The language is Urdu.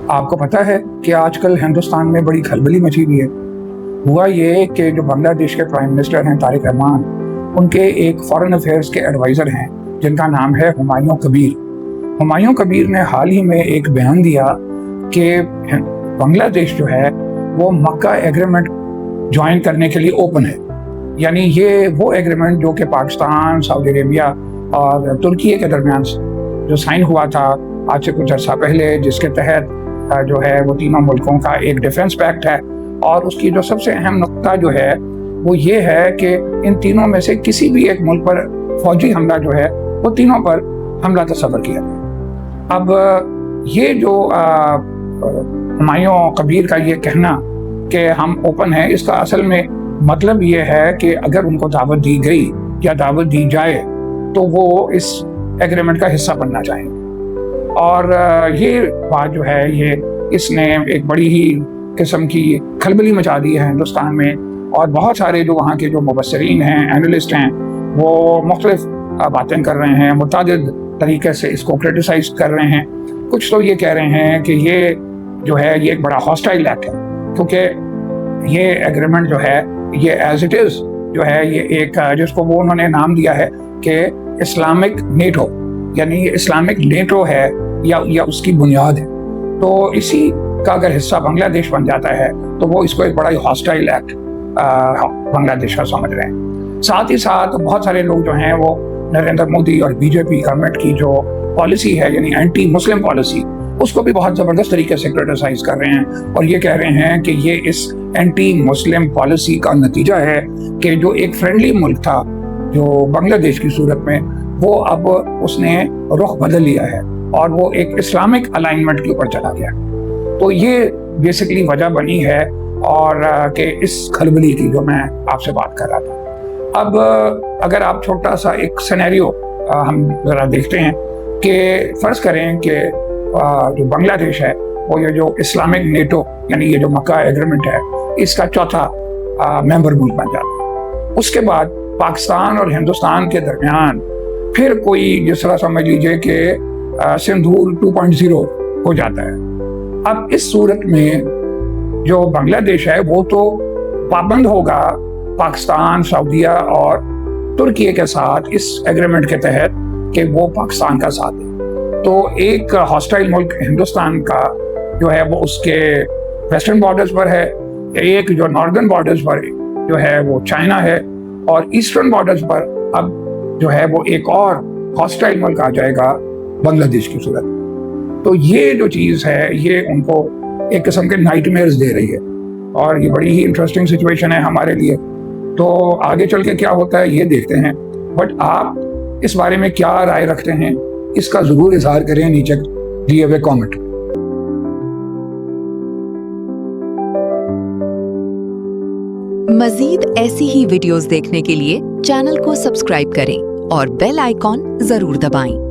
آپ کو پتہ ہے کہ آج کل ہندوستان میں بڑی کھلبلی مچی ہوئی ہے۔ ہوا یہ کہ جو بنگلہ دیش کے پرائم منسٹر ہیں طارق رحمان، ان کے ایک فارن افیئرس کے ایڈوائزر ہیں جن کا نام ہے ہمایوں کبیر۔ ہمایوں کبیر نے حال ہی میں ایک بیان دیا کہ بنگلہ دیش جو ہے وہ مکہ ایگریمنٹ جوائن کرنے کے لیے اوپن ہے۔ یعنی یہ وہ ایگریمنٹ جو کہ پاکستان، سعودی عربیہ اور ترکی کے درمیان جو سائن ہوا تھا آج سے کچھ عرصہ پہلے، جس کے تحت جو ہے وہ تینوں ملکوں کا ایک ڈیفنس پیکٹ ہے، اور اس کی جو سب سے اہم نقطہ جو ہے وہ یہ ہے کہ ان تینوں میں سے کسی بھی ایک ملک پر فوجی حملہ جو ہے وہ تینوں پر حملہ تصور کیا گیا۔ اب یہ جو ہمایوں کبیر کا یہ کہنا کہ ہم اوپن ہیں، اس کا اصل میں مطلب یہ ہے کہ اگر ان کو دعوت دی گئی یا دعوت دی جائے تو وہ اس ایگریمنٹ کا حصہ بننا چاہیں گے۔ اور یہ بات جو ہے اس نے ایک بڑی ہی قسم کی کھلبلی مچا دی ہے ہندوستان میں، اور بہت سارے جو وہاں کے جو مبصرین ہیں، اینالسٹ ہیں، وہ مختلف باتیں کر رہے ہیں، متعدد طریقے سے اس کو کرٹیسائز کر رہے ہیں۔ کچھ تو یہ کہہ رہے ہیں کہ یہ جو ہے یہ ایک بڑا ہاسٹائل ایکٹ ہے، کیونکہ یہ ایگریمنٹ جو ہے یہ ایز اٹ از جو ہے یہ ایک جس کو وہ انہوں نے نام دیا ہے کہ اسلامک نیٹو، یعنی یہ اسلامک نیٹو ہے یا اس کی بنیاد ہے۔ تو اسی کا اگر حصہ بنگلہ دیش بن جاتا ہے تو وہ اس کو ایک بڑا ہی ہاسٹائل ایکٹ بنگلہ دیش کا سمجھ رہے ہیں۔ ساتھ ہی ساتھ بہت سارے لوگ جو ہیں وہ نریندر مودی اور بی جے پی گورنمنٹ کی جو پالیسی ہے، یعنی اینٹی مسلم پالیسی، اس کو بھی بہت زبردست طریقے سے کرٹیسائز کر رہے ہیں، اور یہ کہہ رہے ہیں کہ یہ اس اینٹی مسلم پالیسی کا نتیجہ ہے کہ جو ایک فرینڈلی ملک تھا جو بنگلہ دیش کی صورت میں، وہ اب اس نے رخ بدل لیا ہے اور وہ ایک اسلامک الائنمنٹ کے اوپر چلا گیا۔ تو یہ بیسکلی وجہ بنی ہے اور کہ اس کھلبلی کی جو میں آپ سے بات کر رہا تھا۔ اب اگر آپ چھوٹا سا ایک سینیریو ہم ذرا دیکھتے ہیں کہ فرض کریں کہ جو بنگلہ دیش ہے وہ یہ جو اسلامک نیٹو یعنی یہ جو مکہ ایگریمنٹ ہے اس کا چوتھا ممبر ملک بن جاتا ہے۔ اس کے بعد پاکستان اور ہندوستان کے درمیان پھر کوئی جس طرح سمجھ لیجئے کہ سندھور 2.0 ہو جاتا ہے۔ اب اس صورت میں جو بنگلہ دیش ہے وہ تو پابند ہوگا پاکستان، سعودیہ اور ترکی کے ساتھ اس ایگریمنٹ کے تحت کہ وہ پاکستان کا ساتھ ہے۔ تو ایک ہاسٹائل ملک ہندوستان کا جو ہے وہ اس کے ویسٹرن بارڈرز پر ہے، ایک جو ناردرن بارڈرز پر جو ہے وہ چائنا ہے، اور ایسٹرن بارڈرز پر اب جو ہے وہ ایک اور ہاسٹائل ملک آ جائے گا بنگلہ دیش کی صورت میں۔ تو یہ جو چیز ہے یہ ان کو ایک قسم کے نائٹ میئرز دے رہی ہے، اور یہ بڑی ہی انٹرسٹنگ سچویشن ہے ہمارے لیے۔ تو آگے چل کے کیا ہوتا ہے یہ دیکھتے ہیں، بٹ آپ اس بارے میں کیا رائے رکھتے ہیں اس کا ضرور اظہار کریں نیچے دیے ہوئے کامنٹ۔ مزید ایسی ہی ویڈیوز دیکھنے کے لیے چینل کو سبسکرائب کریں اور بیل آئیکن ضرور دبائیں۔